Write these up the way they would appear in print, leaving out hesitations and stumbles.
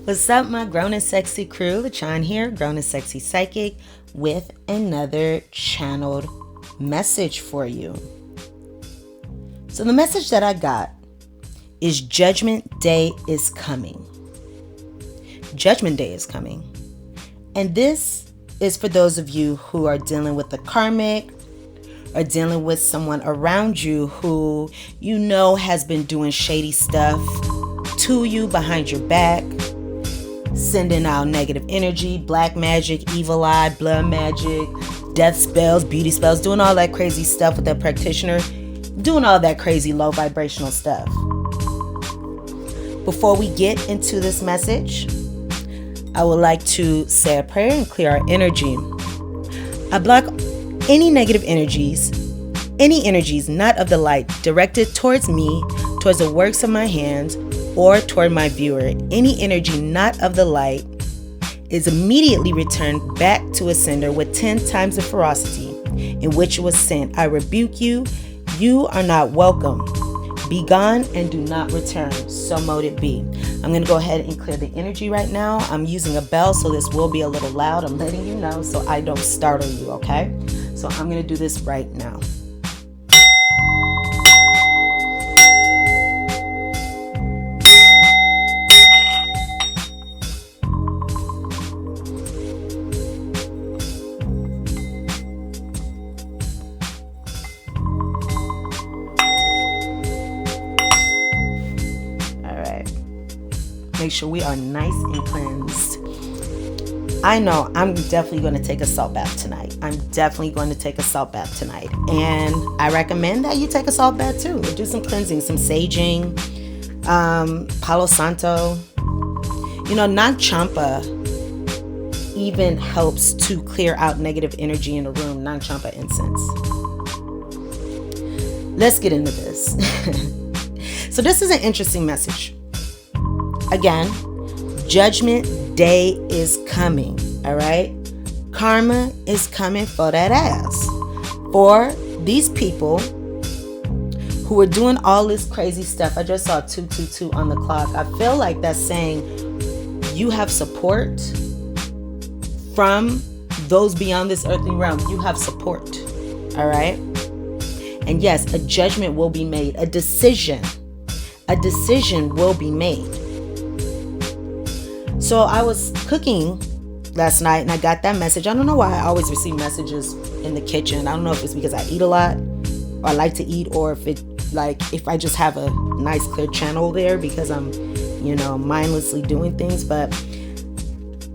What's up, my grown and sexy crew? LaChan here, grown and sexy psychic, with another channeled message for you. So the message that I got is Judgment Day is coming. Judgment Day is coming. And this is for those of you who are dealing with the karmic or dealing with someone around you who you know has been doing shady stuff to you behind your back, sending out negative energy, black magic, evil eye, blood magic, death spells, beauty spells, doing all that crazy stuff with that practitioner, doing all that crazy low vibrational stuff. Before we get into this message, I would like to say a prayer and clear our energy. I block any negative energies, any energies not of the light directed towards me, towards the works of my hands, or toward my viewer. Any energy not of the light is immediately returned back to a sender with 10 times the ferocity in which it was sent. I rebuke you. You are not welcome. Be gone and do not return. So mote it be. I'm going to go ahead and clear the energy right now. I'm using a bell, so this will be a little loud. I'm letting you know so I don't startle you, okay? So I'm going to do this right now. Make sure we are nice and cleansed. I know I'm definitely going to take a salt bath tonight. And I recommend that you take a salt bath too. Do some cleansing, some saging, Palo Santo. You know, Nag Champa even helps to clear out negative energy in a room. Nag Champa incense. Let's get into this. So this is an interesting message. Again, Judgment Day is coming, all right? Karma is coming for that ass. For these people who are doing all this crazy stuff. I just saw 222 on the clock. I feel like that's saying you have support from those beyond this earthly realm. You have support, all right? And yes, a judgment will be made. A decision will be made. So I was cooking last night and I got that message. I don't know why I always receive messages in the kitchen. I don't know if it's because I eat a lot or I like to eat, or if I just have a nice clear channel there because I'm, mindlessly doing things. But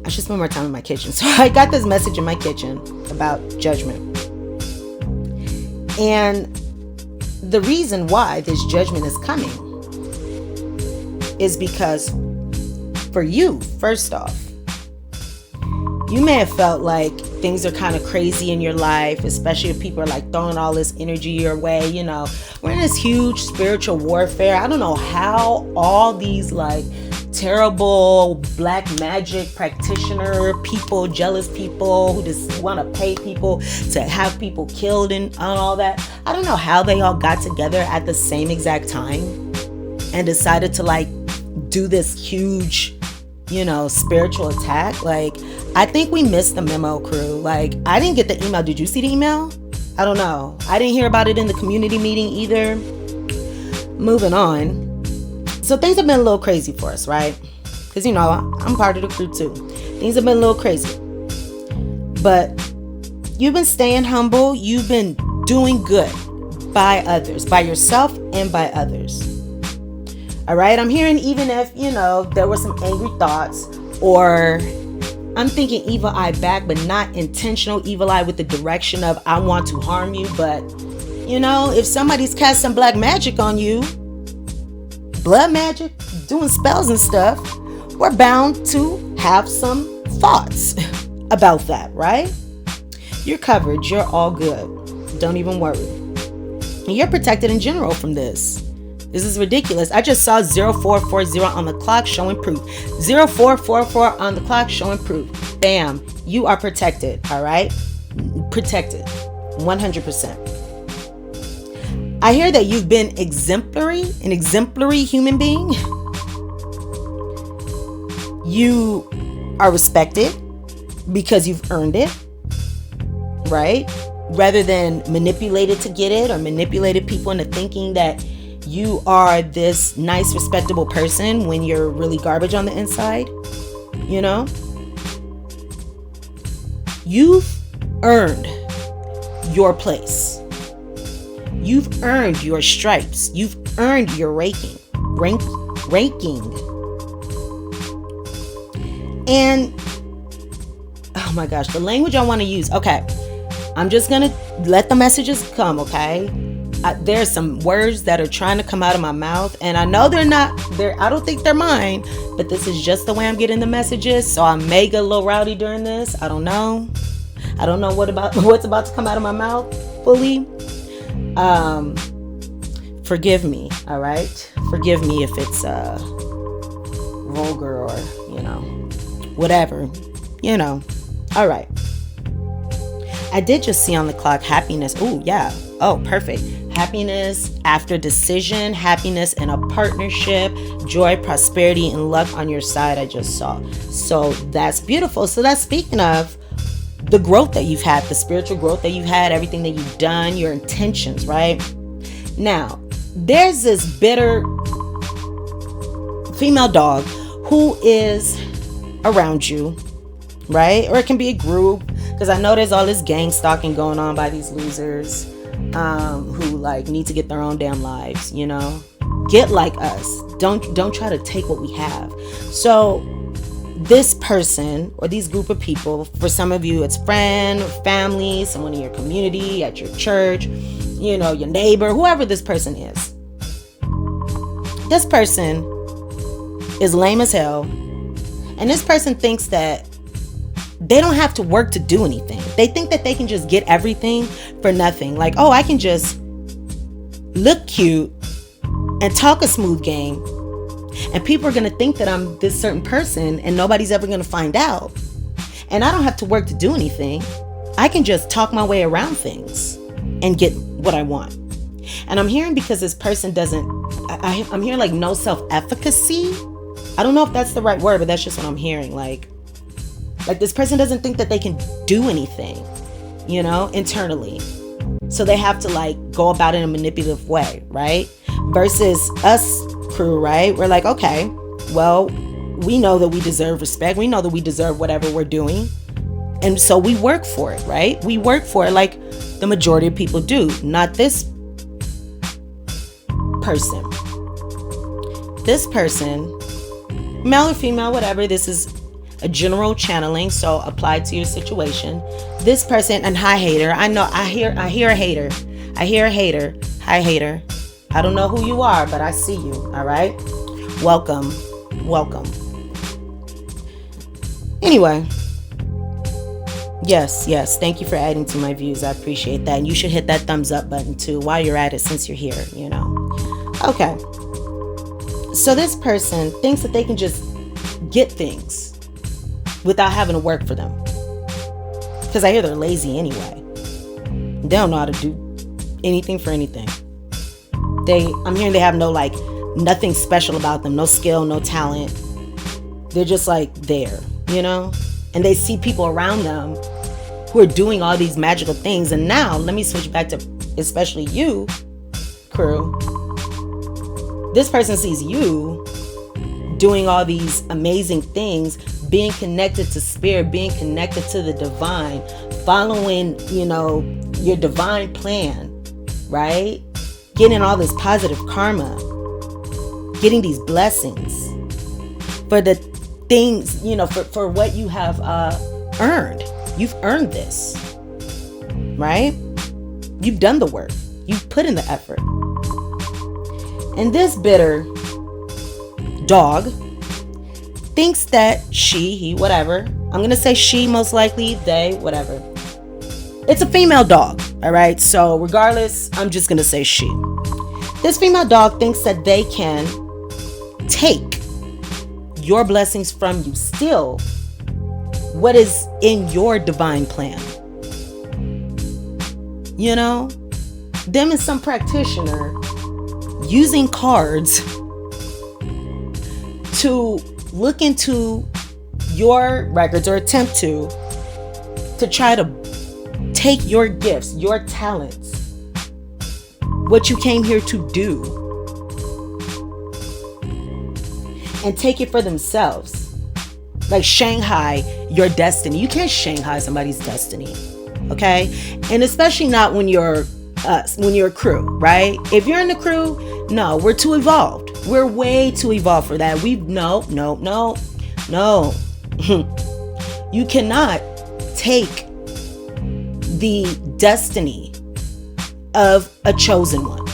I should spend more time in my kitchen. So I got this message in my kitchen about judgment. And the reason why this judgment is coming is because for you, first off, you may have felt like things are kind of crazy in your life, especially if people are like throwing all this energy your way. We're in this huge spiritual warfare. I don't know how all these like terrible black magic practitioner people, jealous people who just want to pay people to have people killed and all that. I don't know how they all got together at the same exact time and decided to like do this huge spiritual attack. Like, I think we missed the memo, crew. Like, I didn't get the email. Did you see the email? I don't know. I didn't hear about it in the community meeting either. Moving on. So things have been a little crazy for us, right? Because, I'm part of the crew too. Things have been a little crazy. But you've been staying humble. You've been doing good by others, by yourself and by others. All right, I'm hearing even if, there were some angry thoughts, or I'm thinking evil eye back, but not intentional evil eye with the direction of I want to harm you. But, if somebody's casting black magic on you, blood magic, doing spells and stuff, we're bound to have some thoughts about that, right? You're covered. You're all good. Don't even worry. And you're protected in general from this. This is ridiculous. I just saw 0440 on the clock showing proof. 0444 on the clock showing proof. Bam. You are protected. All right? Protected. 100%. I hear that you've been an exemplary human being. You are respected because you've earned it, right? Rather than manipulated to get it, or manipulated people into thinking that you are this nice, respectable person when you're really garbage on the inside, you know? You've earned your place. You've earned your stripes. You've earned your ranking. And, oh my gosh, the language I want to use. Okay, I'm just going to let the messages come, okay? There's some words that are trying to come out of my mouth, and I know they're not, I don't think they're mine, but this is just the way I'm getting the messages, so I may get a little rowdy during this. I don't know what's about to come out of my mouth fully. Forgive me, all right? Forgive me if it's vulgar or, whatever, all right. I did just see on the clock happiness. Oh, yeah. Oh, perfect. Happiness after decision, happiness in a partnership, joy, prosperity, and luck on your side, I just saw. So that's beautiful. So that's speaking of the growth that you've had, the spiritual growth that you've had, everything that you've done, your intentions, right? Now, there's this bitter female dog who is around you, right? Or it can be a group, because I know there's all this gang stalking going on by these losers who need to get their own damn lives, Get like us. Don't try to take what we have. So this person or these group of people, for some of you it's friend or family, someone in your community, at your church, your neighbor, whoever this person is. This person is lame as hell, and this person thinks that they don't have to work to do anything. They think that they can just get everything for nothing. Like, oh, I can just look cute and talk a smooth game, and people are going to think that I'm this certain person, and nobody's ever going to find out. And I don't have to work to do anything. I can just talk my way around things and get what I want. And I'm hearing, because this person doesn't, I'm hearing no self-efficacy. I don't know if that's the right word, but that's just what I'm hearing. Like this person doesn't think that they can do anything, internally. So they have to go about it in a manipulative way, right? Versus us crew, right? We're like, okay, well, we know that we deserve respect. We know that we deserve whatever we're doing. And so we work for it, right? We work for it like the majority of people do. Not this person. This person, male or female, whatever, this is a general channeling, so apply to your situation. This person, and hi hater, I know, I hear a hater. I hear a hater. Hi hater. I don't know who you are, but I see you, all right? Welcome. Anyway, yes, thank you for adding to my views. I appreciate that. And you should hit that thumbs up button too while you're at it, since you're here, Okay. So this person thinks that they can just get things without having to work for them. Because I hear they're lazy anyway. They don't know how to do anything for anything. I'm hearing they have nothing special about them, no skill, no talent. They're just there, and they see people around them who are doing all these magical things. And now let me switch back to especially you, crew. This person sees you doing all these amazing things, being connected to spirit, being connected to the divine, following, your divine plan, right? Getting all this positive karma, getting these blessings for the things, for what you have earned. You've earned this, right? You've done the work. You've put in the effort. And this bitter dog thinks that she, he, whatever. I'm going to say she, most likely, they, whatever. It's a female dog, all right? So regardless, I'm just going to say she. This female dog thinks that they can take your blessings from you, steal what is in your divine plan. Them and some practitioner using cards to look into your records or attempt to try to take your gifts, your talents, what you came here to do, and take it for themselves. Like Shanghai your destiny. You can't Shanghai somebody's destiny. Okay? And especially not when you're a crew, right? If you're in the crew, no, we're too evolved. We're way too evolved for that. No. You cannot take the destiny of a chosen one,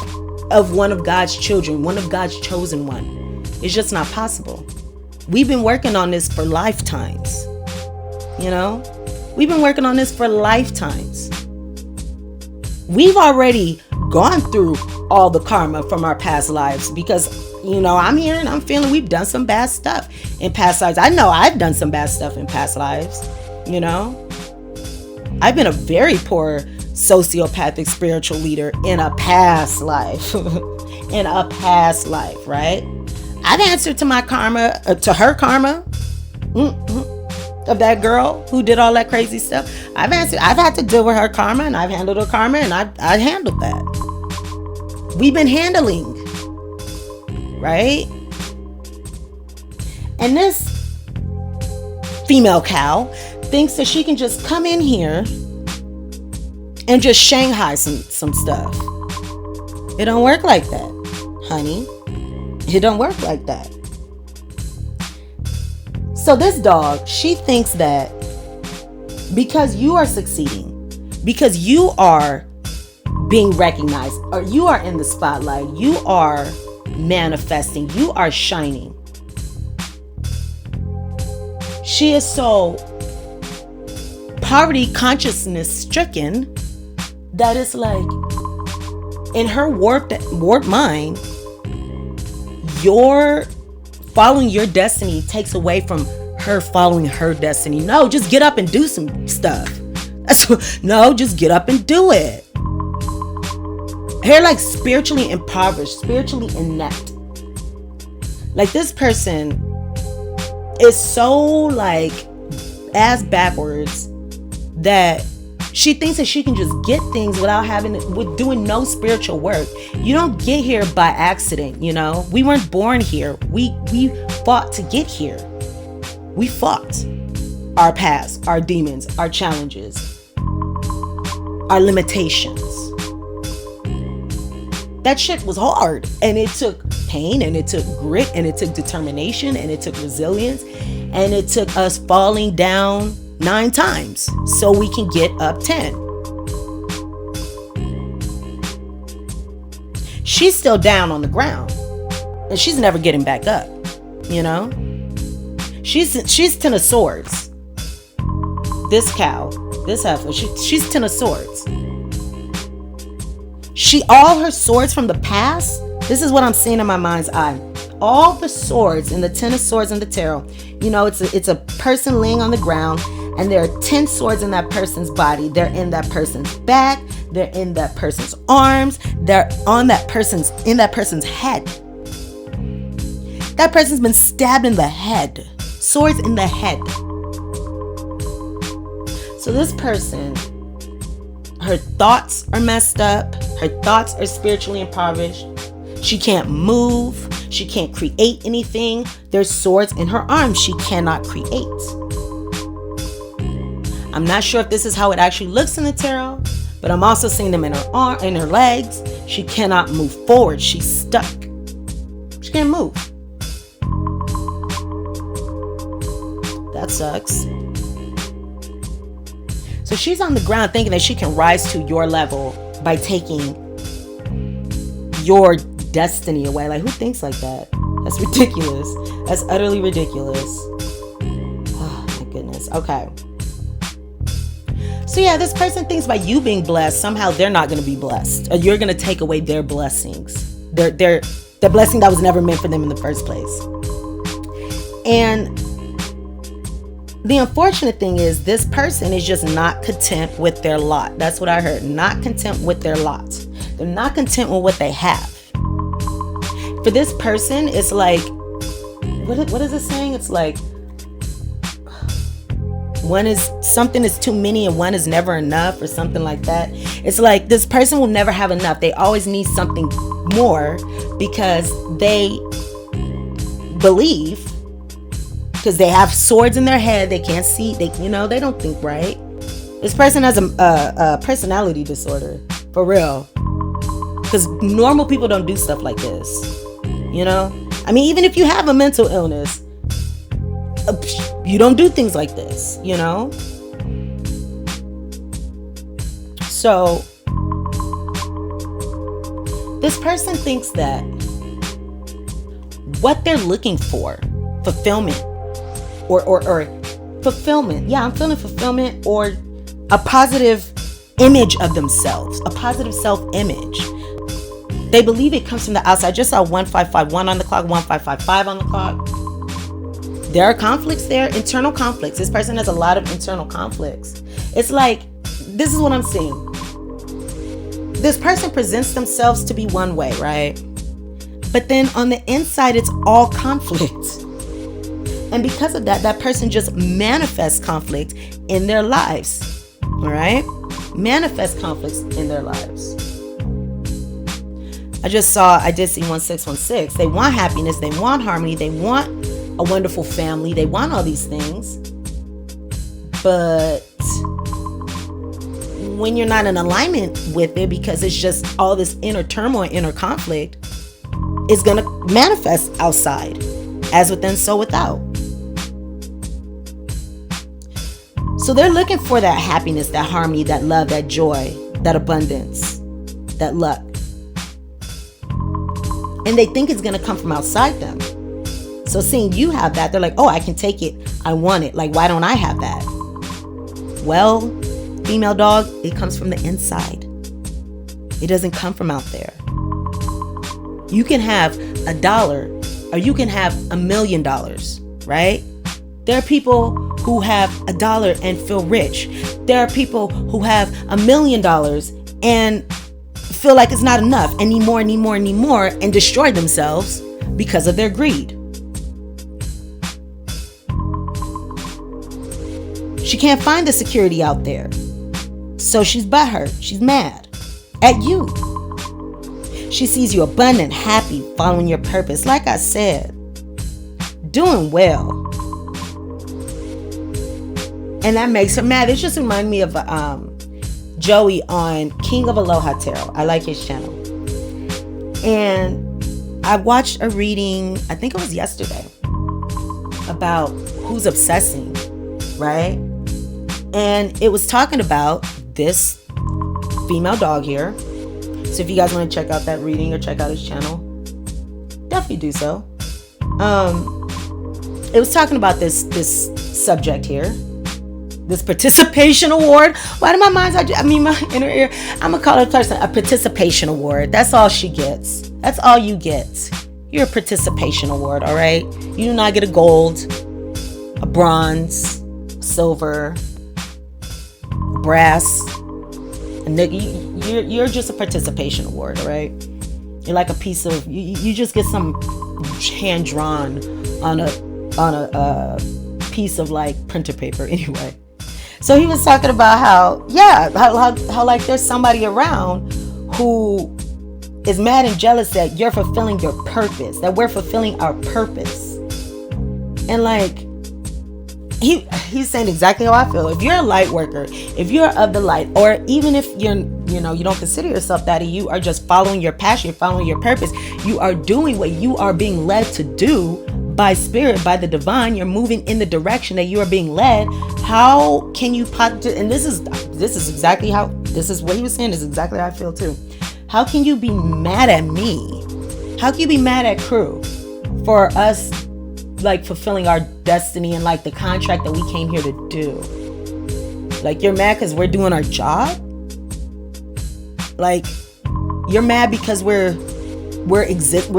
of one of God's children, one of God's chosen one. It's just not possible. We've been working on this for lifetimes. You know? We've been working on this for lifetimes. We've already gone through all the karma from our past lives because, you know, I'm here and I'm feeling we've done some bad stuff in past lives. I know I've done some bad stuff in past lives, you know. I've been a very poor sociopathic spiritual leader in a past life. In a past life, right? I've answered to my karma, to her karma. Of that girl who did all that crazy stuff. I've had to deal with her karma, and I've handled her karma, and I handled that. We've been handling, right? And this female cow thinks that she can just come in here and just Shanghai some stuff. It don't work like that, honey. It don't work like that. So this dog, she thinks that because you are succeeding, because you are being recognized, or you are in the spotlight, you are manifesting, you are shining. She is so poverty consciousness stricken that it's like in her warped mind, your following your destiny takes away from her following her destiny. No, just get up and do some stuff. No, just get up and do it. They're like spiritually impoverished, spiritually inept. Like this person is so like ass backwards that she thinks that she can just get things with doing no spiritual work. You don't get here by accident, you know. We weren't born here. We fought to get here. We fought our past, our demons, our challenges, our limitations. That shit was hard, and it took pain, and it took grit, and it took determination, and it took resilience, and it took us falling down 9 times so we can get up 10. She's still down on the ground and she's never getting back up, you know. She's 10 of swords. This cow, this heifer, she's 10 of swords. All her swords from the past, this is what I'm seeing in my mind's eye. All the swords in the 10 of swords in the tarot, you know, it's a person laying on the ground, and there are 10 swords in that person's body. They're in that person's back. They're in that person's arms. They're in that person's head. That person's been stabbed in the head. Swords in the head. So this person, her thoughts are messed up. Her thoughts are spiritually impoverished. She can't move. She can't create anything. There's swords in her arms. She cannot create. I'm not sure if this is how it actually looks in the tarot, but I'm also seeing them in her arm, in her legs. She cannot move forward. She's stuck. She can't move. That sucks. So she's on the ground thinking that she can rise to your level by taking your destiny away. Like, who thinks like that? That's ridiculous. That's utterly ridiculous. Oh my goodness. Okay. So yeah, this person thinks by you being blessed, somehow they're not going to be blessed. Or you're going to take away their blessings. Their blessing that was never meant for them in the first place. And the unfortunate thing is this person is just not content with their lot. That's what I heard. Not content with their lot. They're not content with what they have. For this person, it's like, what is it saying? It's like, something is too many and one is never enough, or something like that. It's like this person will never have enough. They always need something more because they believe, because they have swords in their head. They can't see. They don't think right. This person has a personality disorder, for real. Because normal people don't do stuff like this. I mean, even if you have a mental illness, you don't do things like this, So this person thinks that what they're looking for, fulfillment, or fulfillment. Yeah, I'm feeling fulfillment, or a positive image of themselves, a positive self-image. They believe it comes from the outside. I just saw 1551 on the clock, 1555 on the clock. There are conflicts there, internal conflicts. This person has a lot of internal conflicts. It's like, this is what I'm seeing. This person presents themselves to be one way, right? But then on the inside, it's all conflict. And because of that, that person just manifests conflict in their lives. All right? Manifest conflicts in their lives. I did see 1616. They want happiness. They want harmony. They want a wonderful family. They want all these things. But when you're not in alignment with it, because it's just all this inner turmoil, inner conflict, is going to manifest outside. As within, so without. So they're looking for that happiness, that harmony, that love, that joy, that abundance, that luck. And they think it's going to come from outside them. So seeing you have that, they're like, oh, I can take it. I want it. Like, why don't I have that? Well, female dog, it comes from the inside. It doesn't come from out there. You can have $1 or you can have $1 million, right? There are people who have $1 and feel rich. There are people who have $1 million and feel like it's not enough and need more, and destroy themselves because of their greed. She can't find the security out there. So she's butthurt. She's mad at you. She sees you abundant, happy, following your purpose. Like I said, doing well. And that makes her mad. It just reminded me of Joey on King of Aloha Tarot. I like his channel. And I watched a reading, I think it was yesterday, about who's obsessing, right? And it was talking about this female dog here. So if you guys want to check out that reading or check out his channel, definitely do so. It was talking about this subject here. This participation award. Why do my mind's, my inner ear, I'm going to call it a person a participation award. That's all she gets. That's all you get. You're a participation award, all right? You do not get a gold, a bronze, silver, brass, a nickel. You're just a participation award, all right? You're like a piece of, you just get some hand drawn on a piece of like printer paper anyway. So he was talking about how like there's somebody around who is mad and jealous that you're fulfilling your purpose, that we're fulfilling our purpose. And like, he's saying exactly how I feel. If you're a light worker, if you're of the light, or even if you don't consider yourself that, you are just following your passion, following your purpose, you are doing what you are being led to do by spirit, by the divine, you're moving in the direction that you are being led. How can you and this is exactly how, this is what he was saying, is exactly how I feel too. How can you be mad at me? How can you be mad at crew for us like fulfilling our destiny and like the contract that we came here to do? Like, you're mad because we're doing our job? Like, you're mad because we're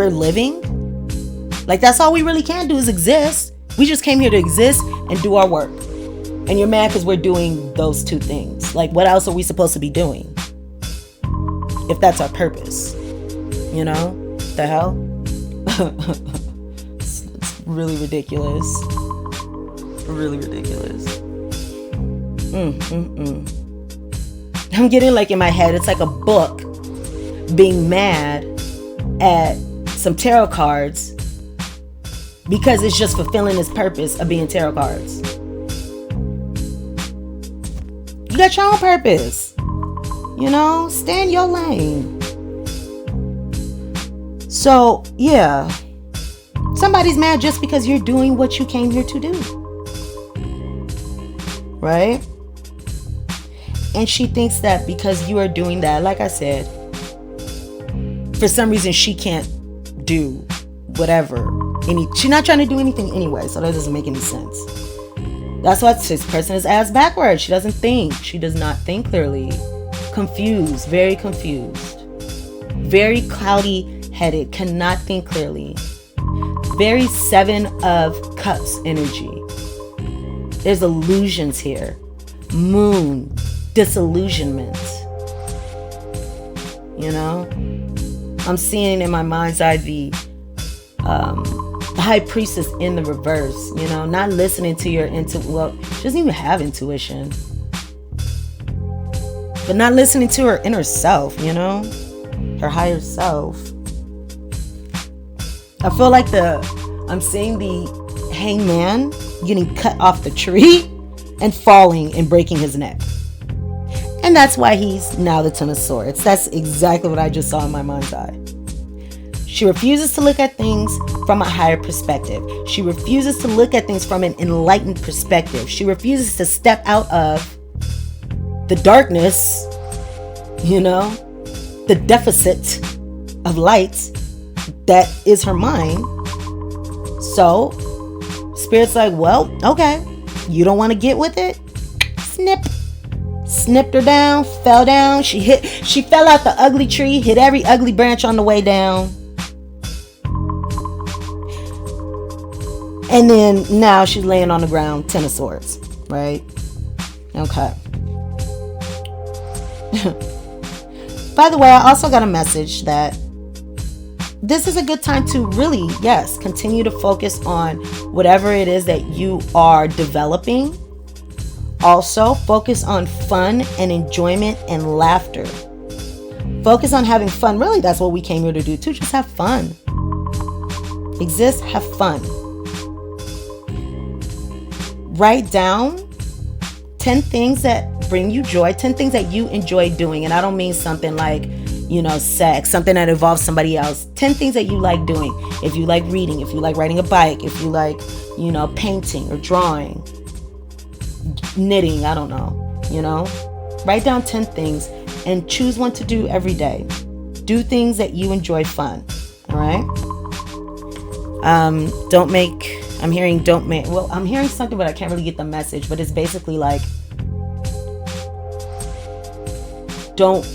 living? Like, that's all we really can do is exist. We just came here to exist and do our work. And you're mad because we're doing those two things. Like, what else are we supposed to be doing? If that's our purpose. You know? The hell? It's really ridiculous. Really ridiculous. I'm getting like in my head, it's like a book being mad at some tarot cards because it's just fulfilling its purpose of being tarot cards. You got your own purpose. You know, stay in your lane. So, yeah. Somebody's mad just because you're doing what you came here to do. Right? And she thinks that because you are doing that, like I said, for some reason she can't do whatever. She's not trying to do anything anyway, so that doesn't make any sense. That's why this person is ass backwards. She doesn't think. She does not think clearly. Confused. Very confused. Very cloudy-headed. Cannot think clearly. Very 7 of Cups energy. There's illusions here. Moon. Disillusionment. You know? I'm seeing in my mind's eye the High Priestess in the reverse. You know? Not listening to your intuition. Well, she doesn't even have intuition. But not listening to her inner self, you know? Her higher self. I feel like I'm seeing the hangman getting cut off the tree and falling and breaking his neck. And that's why he's now the 10 of Swords. That's exactly what I just saw in my mind's eye. She refuses to look at things from a higher perspective. She refuses to look at things from an enlightened perspective. She refuses to step out of the darkness, you know, the deficit of light that is her mind. So Spirit's like, well, okay, you don't want to get with it? Snip. Snipped her down, fell down. She fell out the ugly tree, hit every ugly branch on the way down. And then now she's laying on the ground, 10 of Swords, right? Okay. By the way, I also got a message that this is a good time to really, yes, continue to focus on whatever it is that you are developing. Also, focus on fun and enjoyment and laughter. Focus on having fun. Really, that's what we came here to do too. Just have fun. Exist, have fun. Write down 10 things that bring you joy, 10 things that you enjoy doing. And I don't mean something like, you know, sex, something that involves somebody else. 10 things that you like doing. If you like reading, if you like riding a bike, if you like, you know, painting or drawing, knitting, I don't know, you know. Write down 10 things and choose one to do every day. Do things that you enjoy fun. All right. I'm hearing something, but I can't really get the message. But it's basically like, don't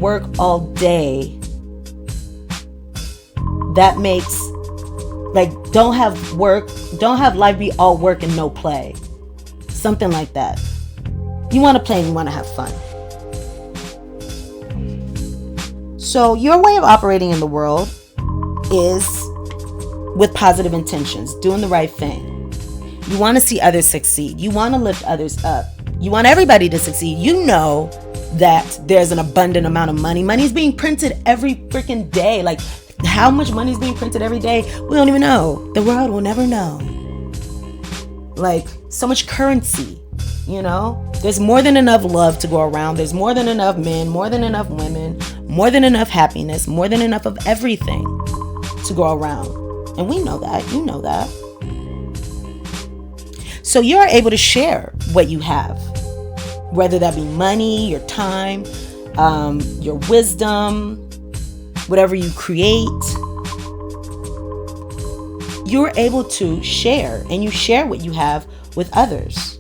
work all day. That makes, like, don't have life be all work and no play. Something like that. You want to play and you want to have fun. So your way of operating in the world is with positive intentions, doing the right thing. You want to see others succeed. You want to lift others up. You want everybody to succeed. You know that there's an abundant amount of money. Money's being printed every freaking day. Like, how much money is being printed every day? We don't even know. The world will never know. Like, so much currency, you know? There's more than enough love to go around. There's more than enough men, more than enough women, more than enough happiness, more than enough of everything to go around. And we know that. You know that. So you're able to share what you have, whether that be money, your time, your wisdom, whatever you create. You're able to share, and you share what you have with others.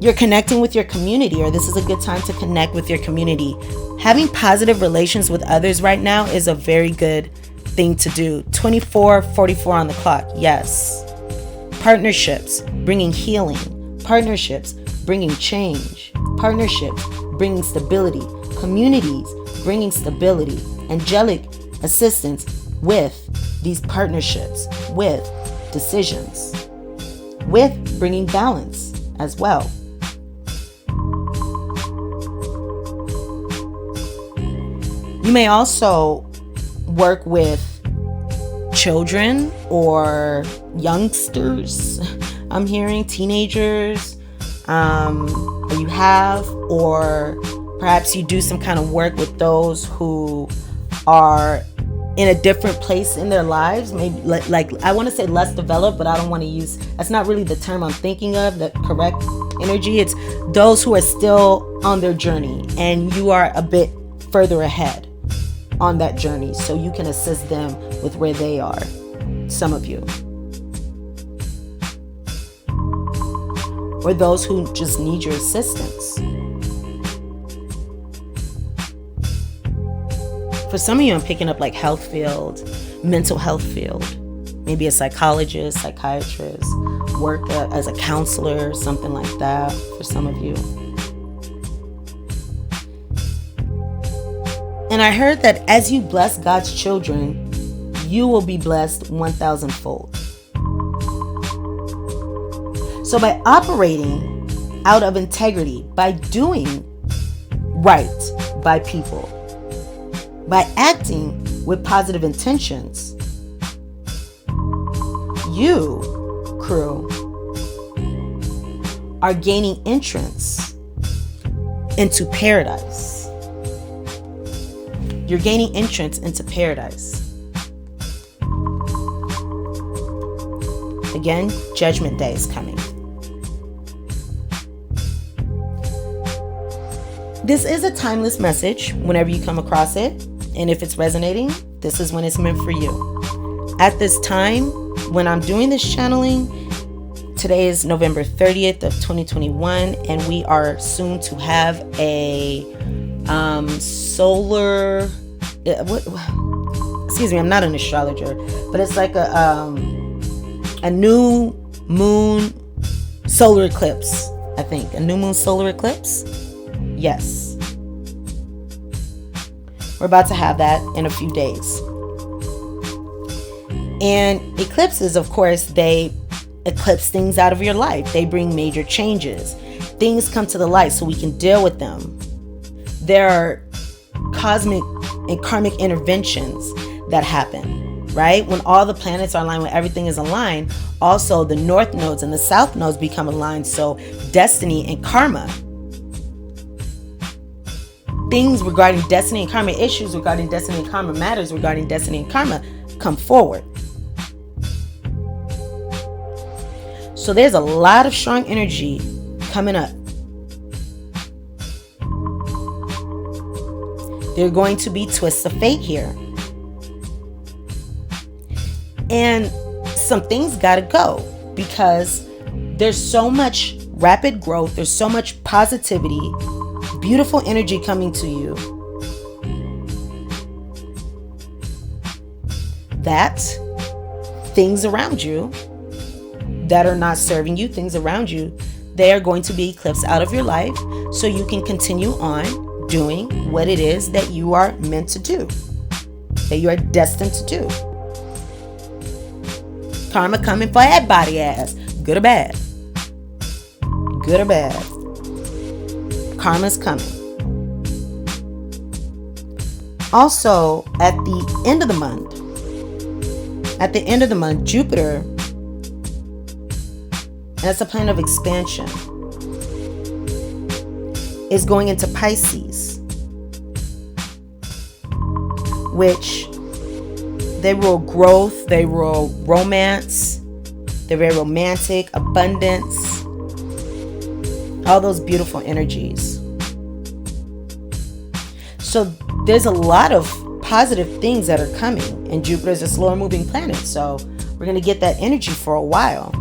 You're connecting with your community, or this is a good time to connect with your community. Having positive relations with others right now is a very good thing to do. 24:44 on the clock. Yes. Partnerships, bringing healing. Partnerships, bringing change. Partnerships, bringing stability. Communities, bringing stability. Angelic assistance with these partnerships with decisions, with bringing balance as well. You may also work with children or youngsters. I'm hearing teenagers, or you have, or perhaps you do some kind of work with those who are in a different place in their lives. Maybe like I want to say less developed, but I don't want to use, that's not really the term I'm thinking of, the correct energy. It's those who are still on their journey and you are a bit further ahead on that journey, so you can assist them with where they are. Some of you, or those who just need your assistance. For some of you, I'm picking up like health field, mental health field, maybe a psychologist, psychiatrist, work as a counselor, something like that for some of you. And I heard that as you bless God's children, you will be blessed 1,000-fold. So by operating out of integrity, by doing right by people, by acting with positive intentions, you, crew, are gaining entrance into paradise. You're gaining entrance into paradise. Again, Judgment Day is coming. This is a timeless message whenever you come across it. And if it's resonating, this is when it's meant for you. At this time, when I'm doing this channeling, today is November 30th of 2021, and we are soon to have a solar... excuse me, I'm not an astrologer, but it's like a new moon solar eclipse, I think. A new moon solar eclipse? Yes. We're about to have that in a few days. And eclipses, of course, they eclipse things out of your life. They bring major changes. Things come to the light so we can deal with them. There are cosmic and karmic interventions that happen, right? When all the planets are aligned, when everything is aligned, also the north nodes and the south nodes become aligned. So destiny and karma, things regarding destiny and karma, issues regarding destiny and karma, matters regarding destiny and karma come forward. So there's a lot of strong energy coming up. There are going to be twists of fate here. And some things gotta go because there's so much rapid growth, there's so much positivity, beautiful energy coming to you that things around you that are not serving you, things around you, they are going to be eclipsed out of your life so you can continue on doing what it is that you are meant to do, that you are destined to do. Karma coming for everybody ass, good or bad. Good or bad. Karma's coming. Also, at the end of the month, Jupiter, and it's a planet of expansion, is going into Pisces, which they rule growth, they rule romance, they're very romantic, abundance, all those beautiful energies. So there's a lot of positive things that are coming, and Jupiter is a slower moving planet, so we're going to get that energy for a while.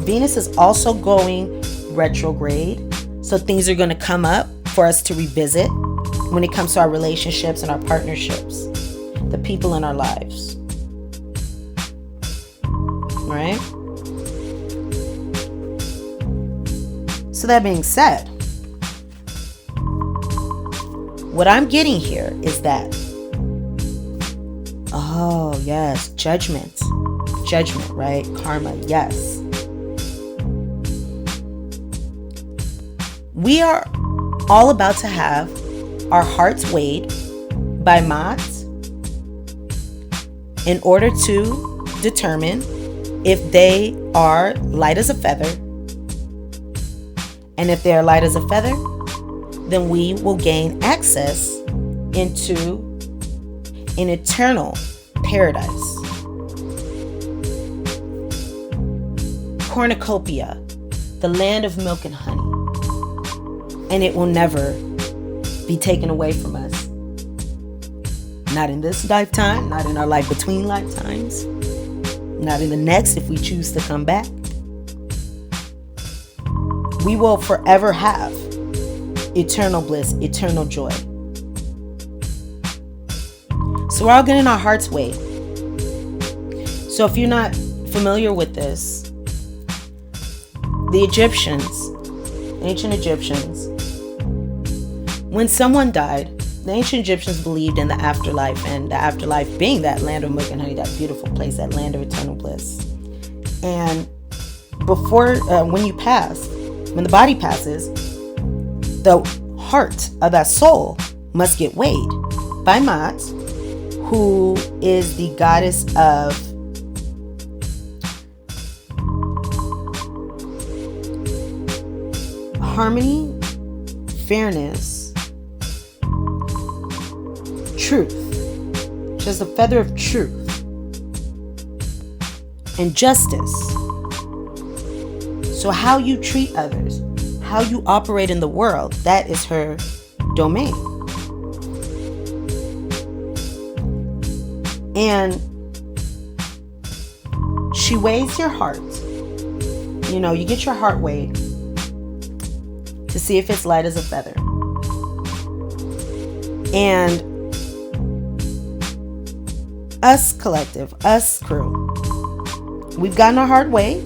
Venus is also going retrograde, so things are going to come up for us to revisit when it comes to our relationships and our partnerships, the people in our lives. All right? So that being said, what I'm getting here is that Oh, yes. Judgment. Judgment, right? Karma, yes. We are all about to have our hearts weighed by mods in order to determine if they are light as a feather. And if they are light as a feather, then we will gain access into an eternal paradise. Cornucopia, the land of milk and honey. And it will never be taken away from us. Not in this lifetime, not in our life between lifetimes, not in the next if we choose to come back. We will forever have eternal bliss, eternal joy. So we're all getting our hearts weighed. So if you're not familiar with this, the Egyptians, ancient Egyptians, when someone died, the ancient Egyptians believed in the afterlife, and the afterlife being that land of milk and honey, that beautiful place, that land of eternal bliss. And before, when you pass, when the body passes, the heart of that soul must get weighed by Maat, who is the goddess of harmony, fairness, truth. She's the feather of truth and justice. So how you treat others, how you operate in the world, that is her domain. And she weighs your heart. You know, you get your heart weighed to see if it's light as a feather. And us collective, us crew, we've gotten our heart weighed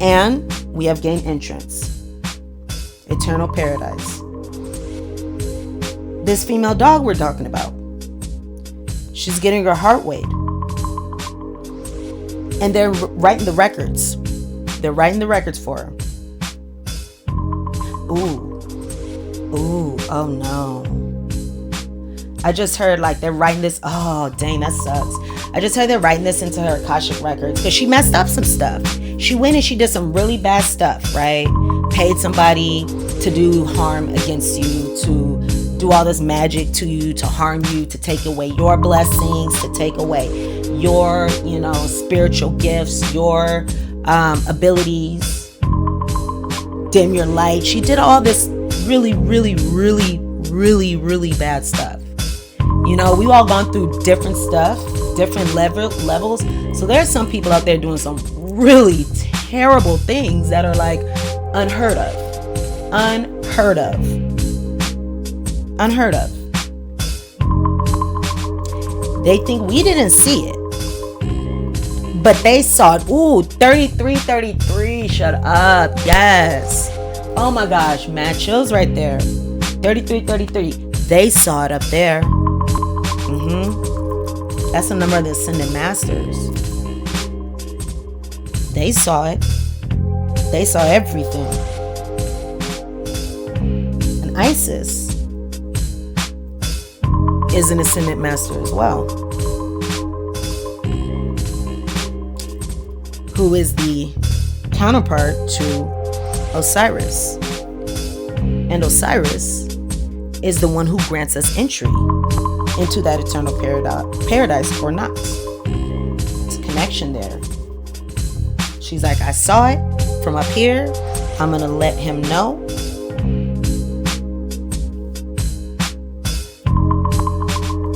and we have gained entrance. Eternal paradise. This female dog we're talking about, she's getting her heart weighed. And they're writing the records. They're writing the records for her. Ooh, oh no. I just heard like they're writing this. Oh, dang, that sucks. I just heard they're writing this into her Akashic records because she messed up some stuff. She went and she did some really bad stuff, right? Paid somebody to do harm against you, to do all this magic to you, to harm you, to take away your blessings, to take away your, spiritual gifts, your abilities, dim your light. She did all this really, really, really, really, really bad stuff. We've all gone through different stuff, different levels. So there's some people out there doing some really terrible things that are like unheard of. They think we didn't see it, but they saw it. Ooh, 33, shut up. Yes. Oh my gosh, mad chills right there. 33. They saw it up there. That's the number of the Ascended Masters. They saw it. They saw everything. And Isis is an Ascended Master as well, who is the counterpart to Osiris. And Osiris is the one who grants us entry into that eternal paradise or not. It's a connection there. She's like, I saw it from up here. I'm going to let him know.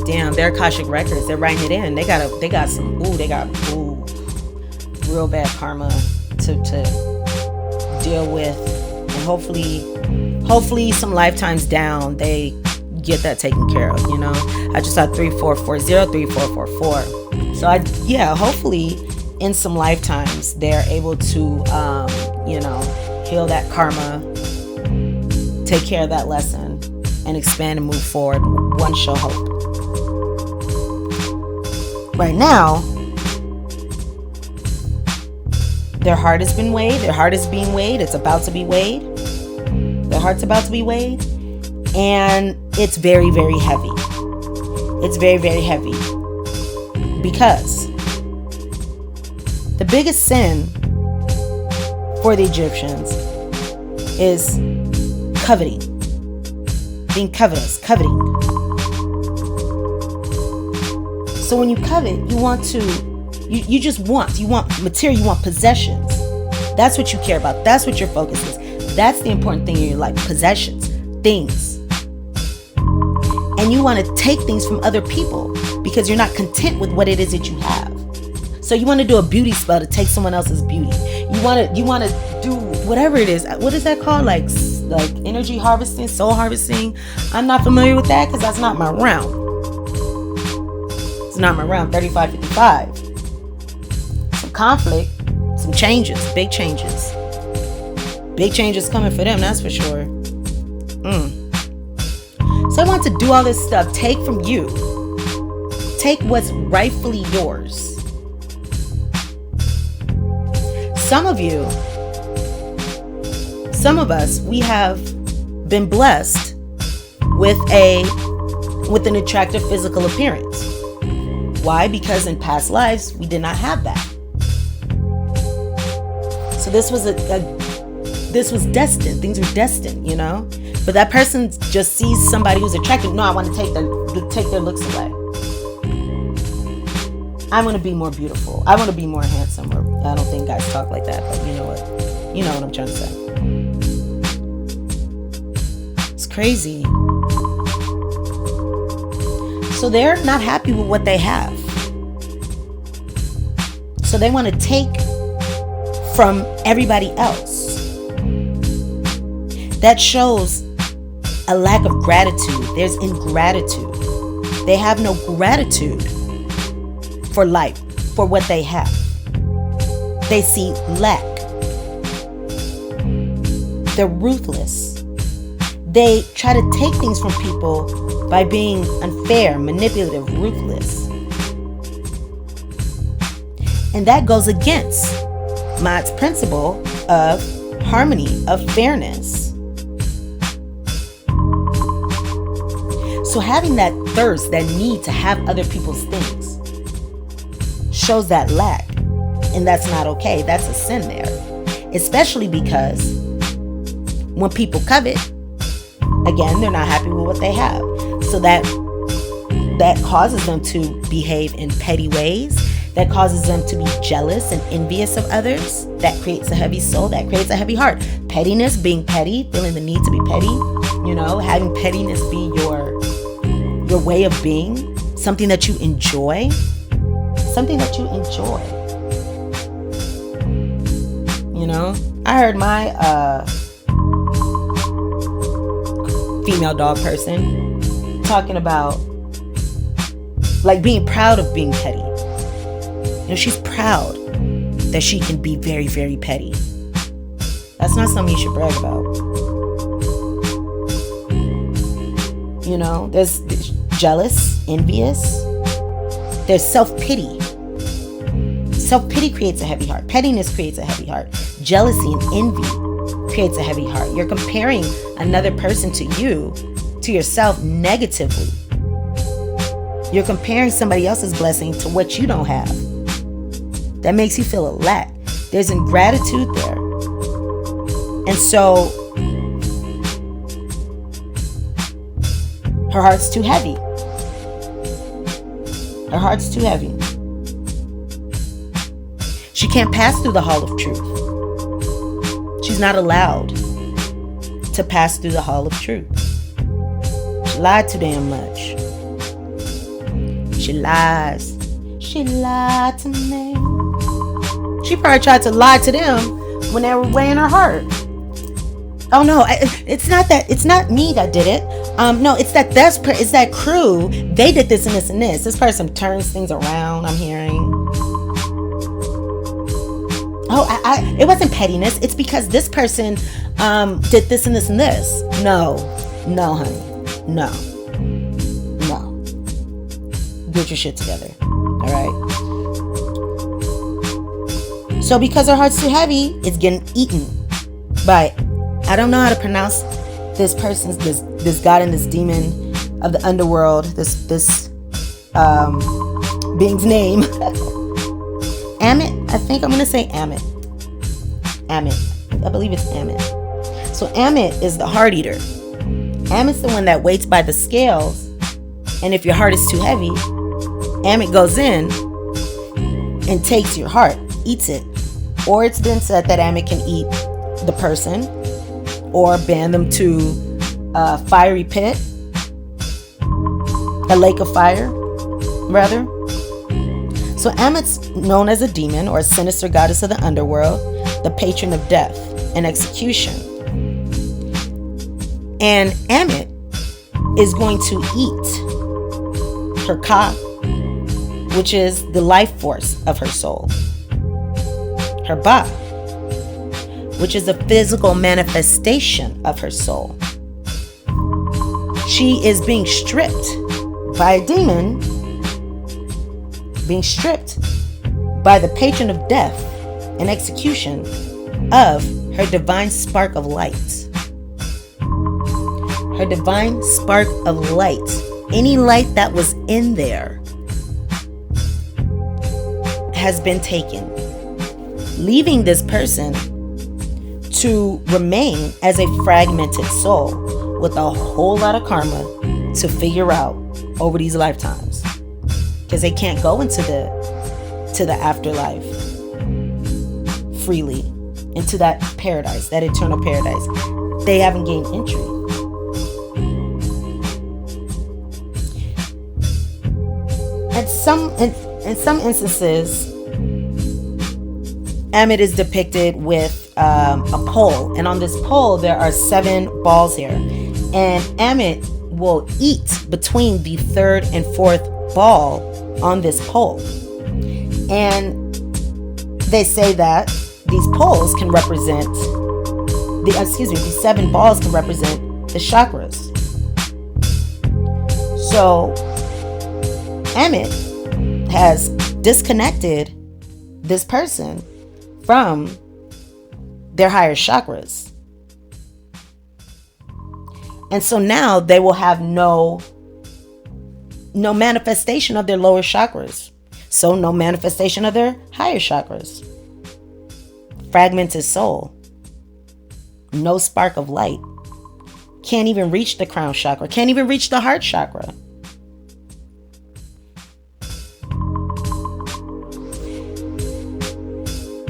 Damn, their Akashic records, they're writing it in. They got real bad karma to deal with. And hopefully some lifetimes down, they get that taken care of, I just saw 34403444. So hopefully in some lifetimes they're able to heal that karma, take care of that lesson, and expand and move forward. One shall hope. right now, their heart has been weighed. Their heart is being weighed. It's about to be weighed. Their heart's about to be weighed. And it's very, very heavy. It's very, very heavy. Because the biggest sin for the Egyptians is coveting. Being covetous. Coveting. So when you covet, you want to, you just want, you want material, you want possessions. That's what you care about. That's what your focus is. That's the important thing in your life. Possessions. Things. And you want to take things from other people because you're not content with what it is that you have. So you want to do a beauty spell to take someone else's beauty. You want to do whatever it is. What is that called? Like energy harvesting, soul harvesting. I'm not familiar with that because that's not my realm. It's not my realm. 3555. Some conflict, some changes, big changes. Big changes coming for them, that's for sure. So I want to do all this stuff. Take from you. Take what's rightfully yours. Some of us, we have been blessed with an attractive physical appearance. Why? Because in past lives, we did not have that. So this was this was destined. Things were destined, you know? But that person just sees somebody who's attractive. No, I want to take their looks away. I want to be more beautiful. I want to be more handsome. Or I don't think guys talk like that, but you know what? You know what I'm trying to say. It's crazy. So they're not happy with what they have. So they want to take from everybody else. That shows a lack of gratitude. There's ingratitude. They have no gratitude for life, for what they have. They see lack. They're ruthless. They try to take things from people by being unfair, manipulative, ruthless. And that goes against Maat's principle of harmony, of fairness. So having that thirst, that need to have other people's things, shows that lack. And that's not okay. That's a sin there. Especially because when people covet, again, they're not happy with what they have. So that causes them to behave in petty ways. That causes them to be jealous and envious of others. That creates a heavy soul. That creates a heavy heart. Pettiness, being petty, feeling the need to be petty. You know, having pettiness be your way of being. Something that you enjoy. Something that you enjoy. You know, I heard my female dog person talking about like being proud of being petty. You know, she's proud that she can be very, very petty. That's not something you should brag about. You know, there's jealous, envious. There's self-pity. Self-pity creates a heavy heart. Pettiness creates a heavy heart. Jealousy and envy creates a heavy heart. You're comparing another person to you, to yourself negatively. You're comparing somebody else's blessing to what you don't have. That makes you feel a lack. There's ingratitude there. And so her heart's too heavy. Her heart's too heavy. She can't pass through the hall of truth. She's not allowed to pass through the hall of truth. She lied too damn much. She lies. She lied to me. She probably tried to lie to them when they were weighing her heart. Oh no, it's not that. It's not me that did it. No, it's that crew. They did this and this and this. This person turns things around. I'm hearing. Oh, it wasn't pettiness. It's because this person did this and this and this. No, honey, no. get your shit together. All right. So because her heart's too heavy, it's getting eaten by, I don't know how to pronounce this person's, this god and this demon of the underworld, this being's name. Amit, I think I'm gonna say Amit. I believe it's Amit. So Amit is the heart eater. Amit's the one that waits by the scales, and if your heart is too heavy, Amit goes in and takes your heart, eats it. Or it's been said that Amit can eat the person or ban them to a fiery pit, a lake of fire, rather. So Amit's known as a demon or a sinister goddess of the underworld, the patron of death and execution. And Amit is going to eat her ka, which is the life force of her soul. Her ba, which is a physical manifestation of her soul. She is being stripped by a demon, being stripped by the patron of death and execution of her divine spark of light. Her divine spark of light. Any light that was in there has been taken, leaving this person to remain as a fragmented soul with a whole lot of karma to figure out over these lifetimes, because they can't go into the afterlife freely, into that paradise, that eternal paradise. They haven't gained entry. In some instances, Amit is depicted with a pole, and on this pole there are 7 balls here, and Amit will eat between the 3rd and 4th ball on this pole. And they say that these poles can represent these 7 balls can represent the chakras. So Amit has disconnected this person from their higher chakras. And so now they will have no manifestation of their lower chakras. So no manifestation of their higher chakras. Fragmented soul. No spark of light. Can't even reach the crown chakra. Can't even reach the heart chakra.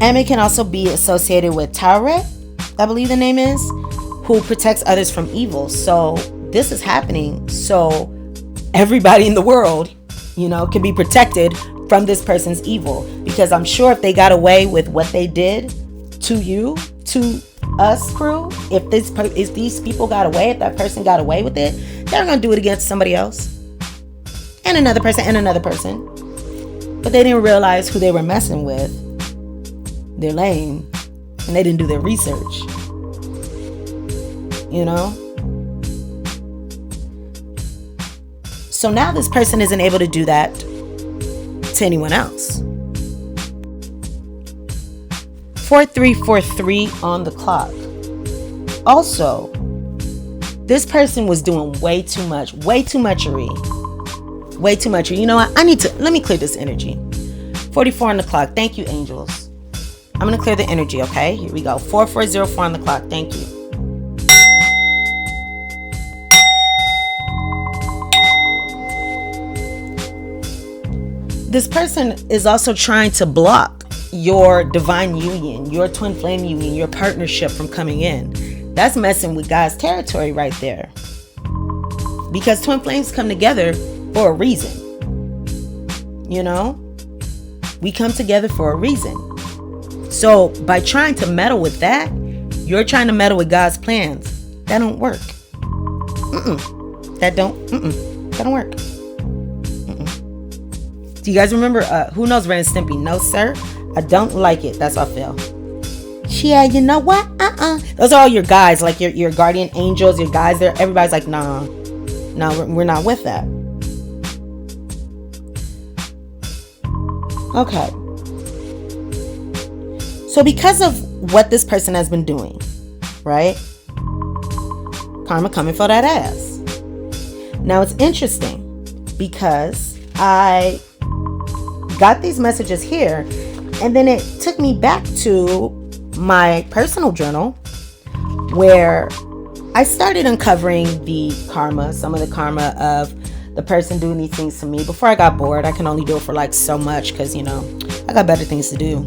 Amit can also be associated with Taurus, I believe the name is, who protects others from evil. So this is happening so everybody in the world, can be protected from this person's evil. Because I'm sure if they got away with what they did to you, to us crew, if these people got away, if that person got away with it, they're going to do it against somebody else. And another person and another person. But they didn't realize who they were messing with. They're lame, and they didn't do their research. So now this person isn't able to do that to anyone else. 4343 on the clock. Also, this person was doing way too muchery. You know what? Let me clear this energy. 44 on the clock. Thank you, angels. I'm going to clear the energy, okay? Here we go. 4404 on the clock. Thank you. This person is also trying to block your divine union, your twin flame union, your partnership from coming in. That's messing with God's territory right there. Because twin flames come together for a reason. We come together for a reason. So by trying to meddle with that, you're trying to meddle with God's plans. That don't work. That don't work. Do you guys remember, who knows Ren and Stimpy? No, sir. I don't like it. That's how I feel. Yeah, you know what? Those are all your guys, like your guardian angels, your guys there. Everybody's like, nah, we're not with that. Okay. So because of what this person has been doing, right? Karma coming for that ass. Now it's interesting because I got these messages here, and then it took me back to my personal journal where I started uncovering some of the karma of the person doing these things to me. Before I got bored, I can only do it for like so much because, I got better things to do.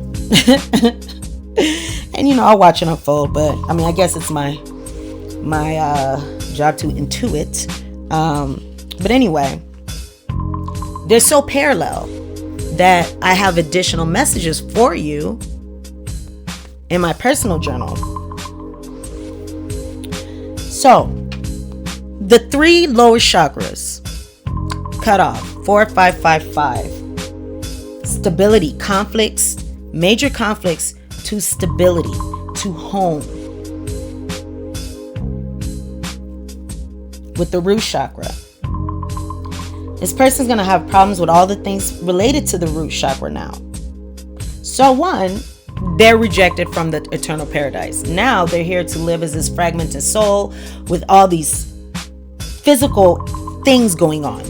And, I'll watch it unfold. But, I guess it's my job to intuit. But anyway, they're so parallel that I have additional messages for you in my personal journal. So, the 3 lower chakras cut off, 4, 5, 5, 5. Stability, conflicts, major conflicts to stability, to home. With the root chakra, this person's going to have problems with all the things related to the root chakra now. So 1, they're rejected from the eternal paradise. Now they're here to live as this fragmented soul with all these physical things going on.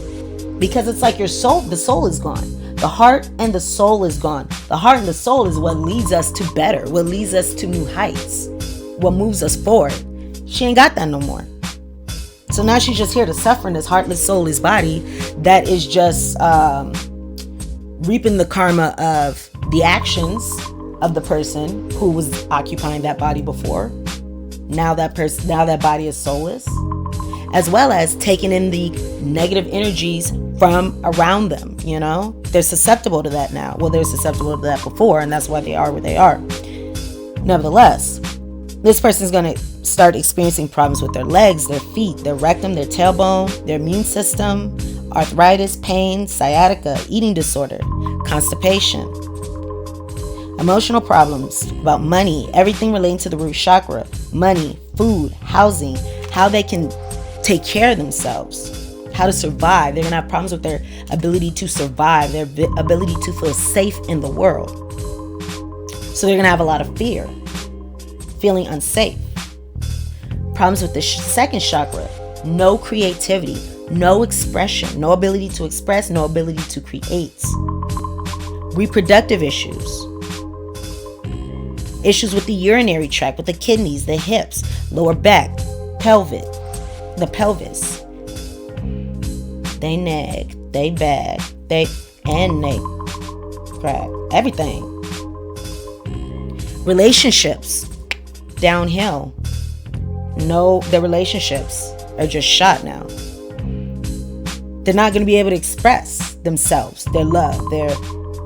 Because it's like the soul is gone. The heart and the soul is gone. The heart and the soul is what leads us to better, what leads us to new heights, what moves us forward. She ain't got that no more. So now she's just here to suffer in this heartless, soulless body that is just reaping the karma of the actions of the person who was occupying that body before. Now that body is soulless, as well as taking in the negative energies from around them. They're susceptible to that now. Well, they're susceptible to that before, and that's why they are where they are. Nevertheless, this person's going to start experiencing problems with their legs, their feet, their rectum, their tailbone, their immune system, arthritis, pain, sciatica, eating disorder, constipation, emotional problems about money, everything relating to the root chakra, money, food, housing, how they can take care of themselves, how to survive. They're going to have problems with their ability to survive, their ability to feel safe in the world. So they're going to have a lot of fear, feeling unsafe. Problems with the second chakra, no creativity, no expression, no ability to express, no ability to create. Reproductive issues with the urinary tract, with the kidneys, the hips, lower back, the pelvis, they neck, they back, and neck crack, everything. Relationships, downhill. No, their relationships are just shot now. They're not going to be able to express themselves, their love, their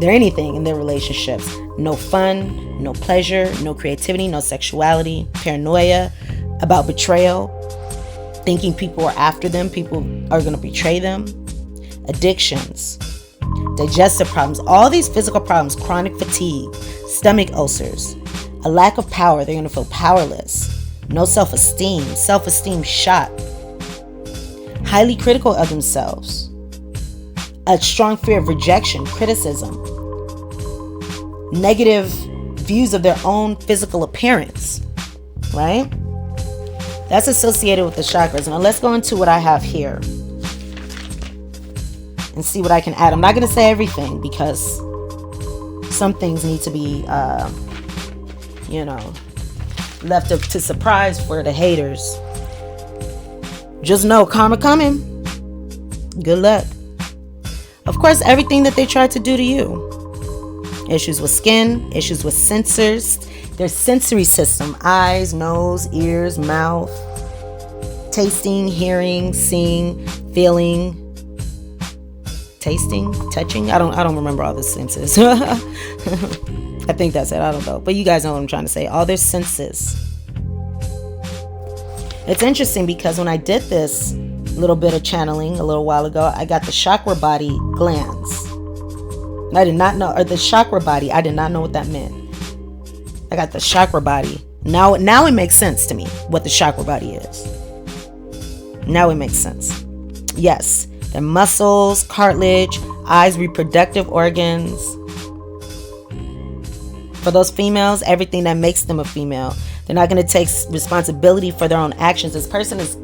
anything in their relationships. No fun, no pleasure, no creativity, no sexuality, paranoia about betrayal, thinking people are after them, people are going to betray them, addictions, digestive problems, all these physical problems, chronic fatigue, stomach ulcers, a lack of power. They're going to feel powerless. No self-esteem shot, highly critical of themselves, a strong fear of rejection, criticism, negative views of their own physical appearance, right? That's associated with the chakras. Now let's go into what I have here and see what I can add. I'm not going to say everything because some things need to be, left up to surprise for the haters. Just know karma coming. Good luck. Of course, everything that they tried to do to you. Issues with skin, issues with sensors, their sensory system, eyes, nose, ears, mouth, tasting, hearing, seeing, feeling, tasting, touching. I don't remember all the senses. I think that's it. I don't know. But you guys know what I'm trying to say. All their senses. It's interesting because when I did this little bit of channeling a little while ago, I got the chakra body glands. I did not know, or the chakra body, I did not know what that meant. I got the chakra body. Now it makes sense to me what the chakra body is. Now it makes sense. Yes, the muscles, cartilage, eyes, reproductive organs, For those females, everything that makes them a female. They're not going to take responsibility for their own actions. This person is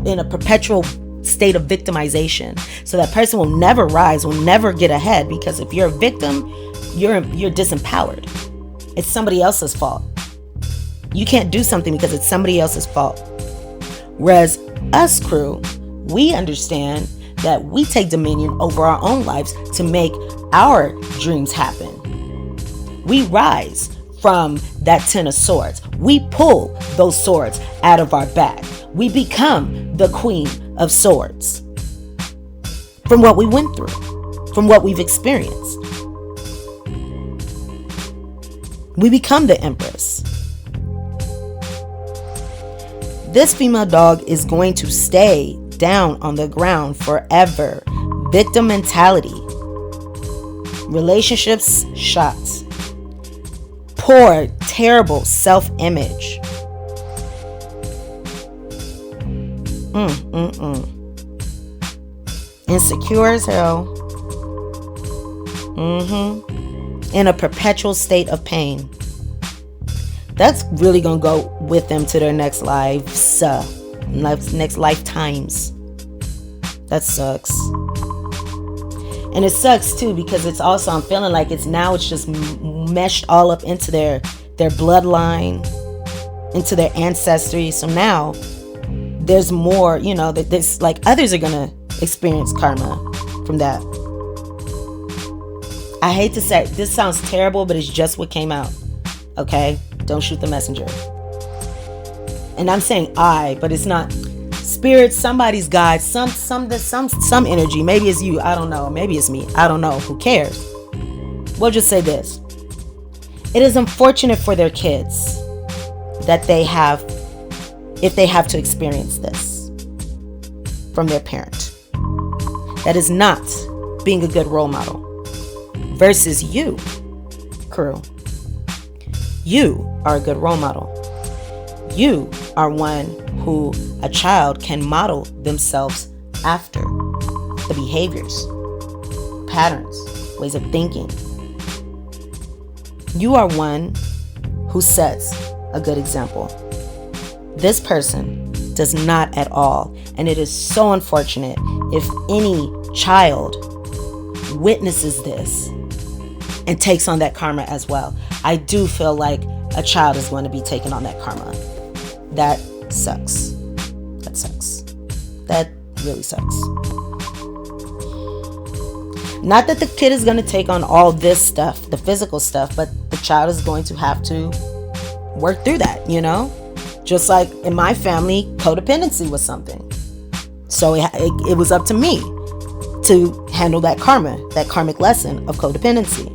in a perpetual state of victimization. So that person will never rise, will never get ahead, because if you're a victim, you're disempowered. It's somebody else's fault. You can't do something because it's somebody else's fault. Whereas us, crew, we understand that we take dominion over our own lives to make our dreams happen. We rise from that 10 of swords. We pull those swords out of our back. We become the queen of swords from what we went through, from what we've experienced. We become the empress. This female dog is going to stay down on the ground forever. Victim mentality. Relationships shots. Poor, terrible self-image. Insecure as hell. In a perpetual state of pain. That's really gonna go with them to their next lives, next lifetimes. That sucks. And it sucks too, because it's also, I'm feeling like it's just meshed all up into their bloodline, into their ancestry. So now there's more, that this, like, others are gonna experience karma from that. I hate to say, this sounds terrible, but it's just what came out. Okay? Don't shoot the messenger. And I'm saying but it's not. Spirit, somebody's guide, some energy. Maybe it's you. I don't know. Maybe it's me. I don't know. Who cares? We'll just say this. It is unfortunate for their kids that if they have to experience this from their parent. That is not being a good role model. Versus you, crew. You are a good role model. You are one who a child can model themselves after. The behaviors, patterns, ways of thinking. You are one who sets a good example. This person does not at all. And it is so unfortunate if any child witnesses this and takes on that karma as well. I do feel like a child is going to be taking on that karma. That sucks. That sucks. That really sucks. Not that the kid is going to take on all this stuff, the physical stuff, but the child is going to have to work through that, Just like in my family, codependency was something. So it was up to me to handle that karma, that karmic lesson of codependency.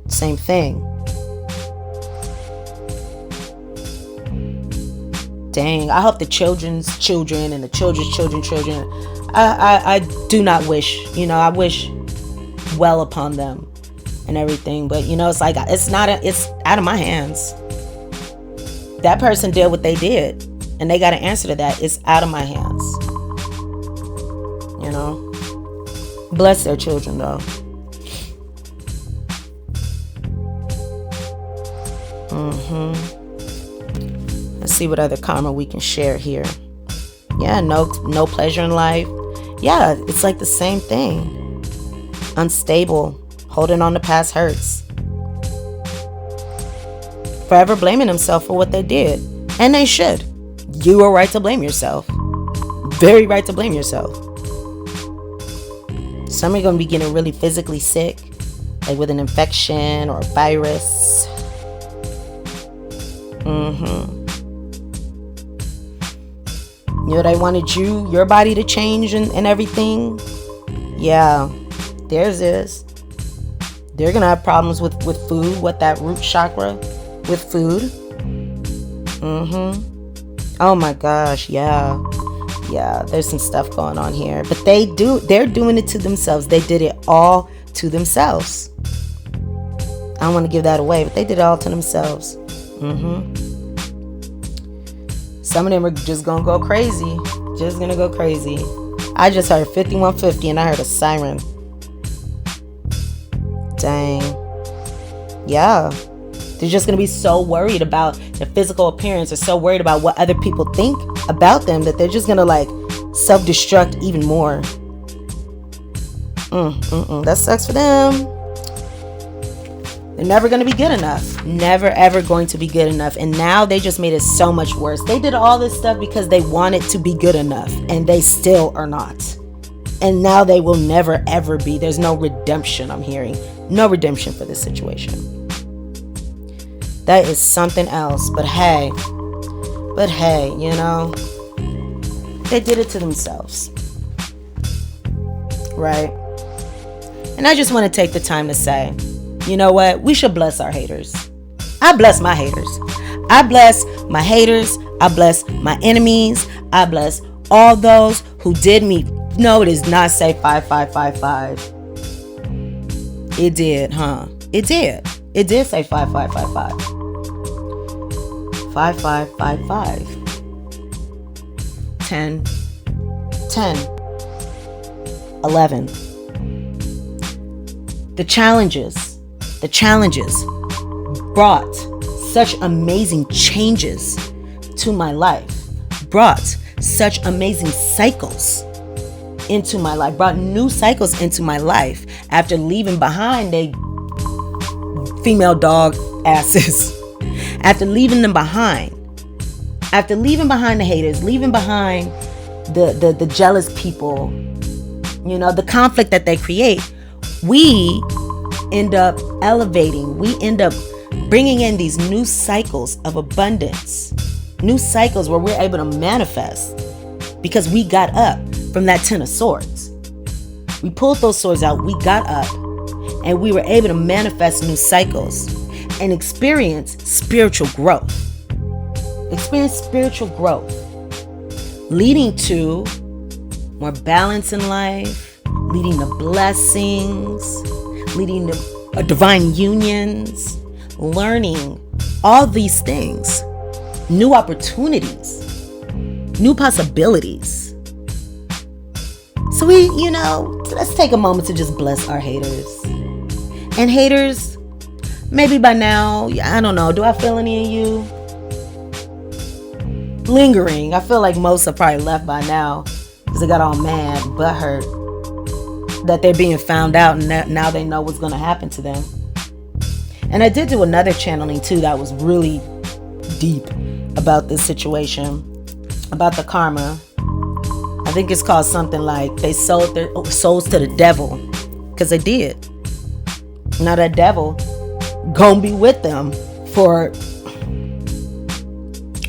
Same thing. Dang, I hope the children's children and the children's children. I do not wish, I wish well upon them and everything. But it's like, it's out of my hands. That person did what they did, and they got to answer to that. It's out of my hands. Bless their children though. Let's see what other karma we can share here. Yeah, no pleasure in life. Yeah, it's like the same thing. Unstable, holding on to past hurts. Forever blaming themselves for what they did. And they should. You are right to blame yourself. Very right to blame yourself. Some are going to be getting really physically sick, like with an infection or a virus. They wanted your body to change and everything. Yeah, theirs is. They're going to have problems with food, with that root chakra, with food. Oh my gosh, yeah. Yeah, there's some stuff going on here. But they're doing it to themselves. They did it all to themselves. I don't want to give that away, but they did it all to themselves. Some of them are just gonna go crazy. Just gonna go crazy. I just heard 5150 and I heard a siren. Dang. Yeah. They're just going to be so worried about their physical appearance or so worried about what other people think about them that they're just going to like self-destruct even more. That sucks for them. They're never going to be good enough. Never, ever going to be good enough. And now they just made it so much worse. They did all this stuff because they wanted to be good enough. And they still are not. And now they will never, ever be. There's no redemption, I'm hearing. No redemption for this situation. That is something else. But hey, you know, they did it to themselves. Right? And I just want to take the time to say, you know what? We should bless our haters. I bless my haters. I bless my haters. I bless my enemies. I bless all those who did me. No, it does not say 5555. It did, huh? It did. It did say 5555. 5555. 10. 11. The challenges brought such amazing changes to my life, brought such amazing cycles into my life, brought new cycles into my life after leaving behind they female dog asses, after leaving them behind, after leaving behind the haters, leaving behind the jealous people, you know, the conflict that they create. We end up elevating. We end up bringing in these new cycles of abundance, new cycles where we're able to manifest because we got up from that 10 of swords. We pulled those swords out. We got up and we were able to manifest new cycles and experience spiritual growth. Leading to more balance in life, leading to blessings, leading to divine unions, learning all these things, new opportunities, new possibilities. So let's take a moment to just bless our haters. And haters, maybe by now, I don't know, do I feel any of you lingering? I feel like most have probably left by now because they got all mad, butthurt that they're being found out, and now they know what's going to happen to them. And I did do another channeling too that was really deep about this situation, about the karma. I think it's called something like they sold their souls to the devil, because they did. Now that devil gonna be with them for,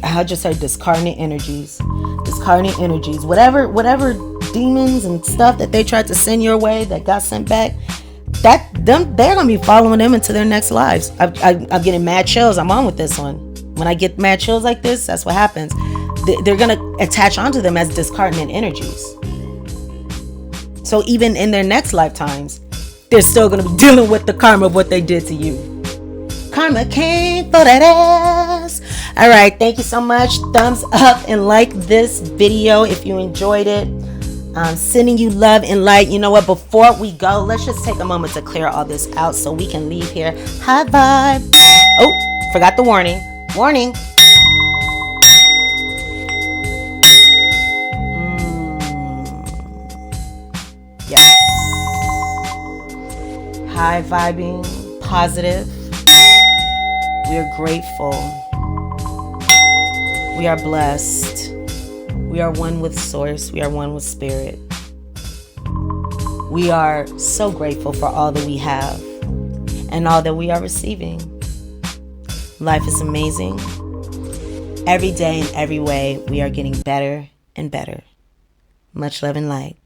I just heard discarnate energies, whatever demons and stuff that they tried to send your way that got sent back, they're gonna be following them into their next lives. I'm getting mad chills. I'm on with this one. When I get mad chills like this, that's what happens. They're gonna attach onto them as discardant energies. So even in their next lifetimes, they're still gonna be dealing with the karma of what they did to you. Karma came for that ass. All right, thank you so much. Thumbs up and like this video if you enjoyed it. Sending you love and light. You know what? Before we go, let's just take a moment to clear all this out so we can leave here. High vibe. Oh, forgot the warning. Warning. Yes. High vibing, positive. We are grateful. We are blessed. We are one with Source. We are one with Spirit. We are so grateful for all that we have and all that we are receiving. Life is amazing. Every day in every way, we are getting better and better. Much love and light.